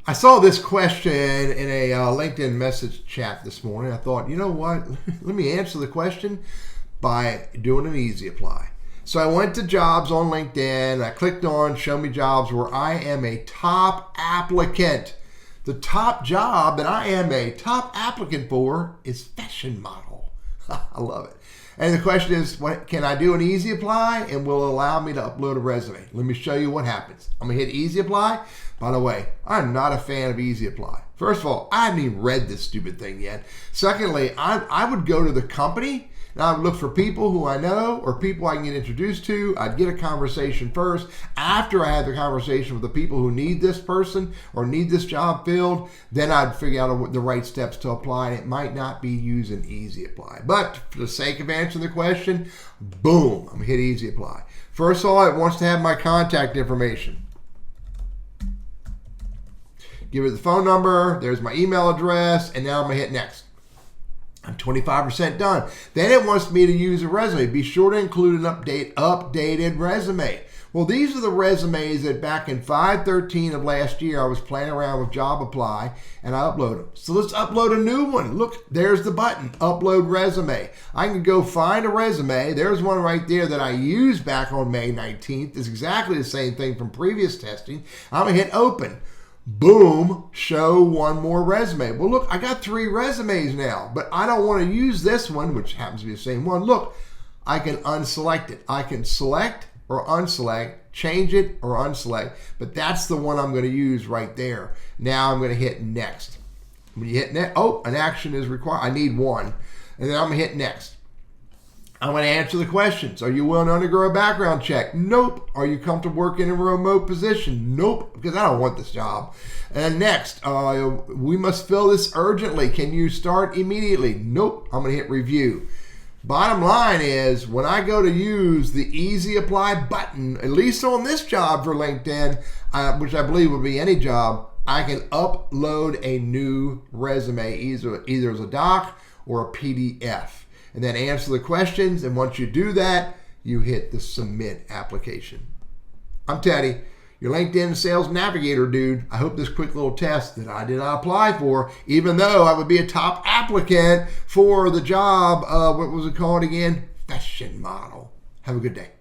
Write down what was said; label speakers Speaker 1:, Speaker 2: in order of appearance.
Speaker 1: I saw this question in a LinkedIn message chat this morning. I thought, you know what? Let me answer the question by doing an easy apply. So I went to jobs on LinkedIn. I clicked on show me jobs where I am a top applicant. The top job that I am a top applicant for is fashion model. I love it. And the question is, can I do an easy apply and will it allow me to upload a resume? Let me show you what happens. I'm going to hit easy apply. By the way, I'm not a fan of easy apply. First of all, I haven't even read this stupid thing yet. Secondly, I would go to the company and I would look for people who I know or people I can get introduced to. I'd get a conversation first. After I had the conversation with the people who need this person or need this job filled, then I'd figure out the right steps to apply. And it might not be using easy apply. But for the sake of answering the question, boom, I'm going to hit easy apply. First of all, it wants to have my contact information. Give it the phone number, there's my email address, and now I'm going to hit next. I'm 25% done. Then it wants me to use a resume. Be sure to include an updated resume. Well, these are the resumes that back in 5/13 of last year, I was playing around with Job Apply, and I upload them. So let's upload a new one. Look, there's the button, Upload Resume. I can go find a resume. There's one right there that I used back on May 19th. It's exactly the same thing from previous testing. I'm going to hit Open. Boom, show one more resume. Well, look, I got 3 resumes now, but I don't want to use this one, which happens to be the same one. Look, I can unselect it. I can select or unselect, change it or unselect, but that's the one I'm going to use right there. Now I'm going to hit next. When you hit next, oh, an action is required. I need one. And then I'm going to hit next. I'm going to answer the questions. Are you willing to undergo a background check? Nope. Are you comfortable working in a remote position? Nope, because I don't want this job. And next, we must fill this urgently. Can you start immediately? Nope. I'm going to hit review. Bottom line is, when I go to use the easy apply button, at least on this job for LinkedIn, which I believe would be any job, I can upload a new resume, either as a doc or a PDF. And then answer the questions, and once you do that, you hit the submit application. I'm Teddy, your LinkedIn sales navigator dude. I hope this quick little test that I did not apply for, even though I would be a top applicant for the job, what was it called again? Fashion model. Have a good day.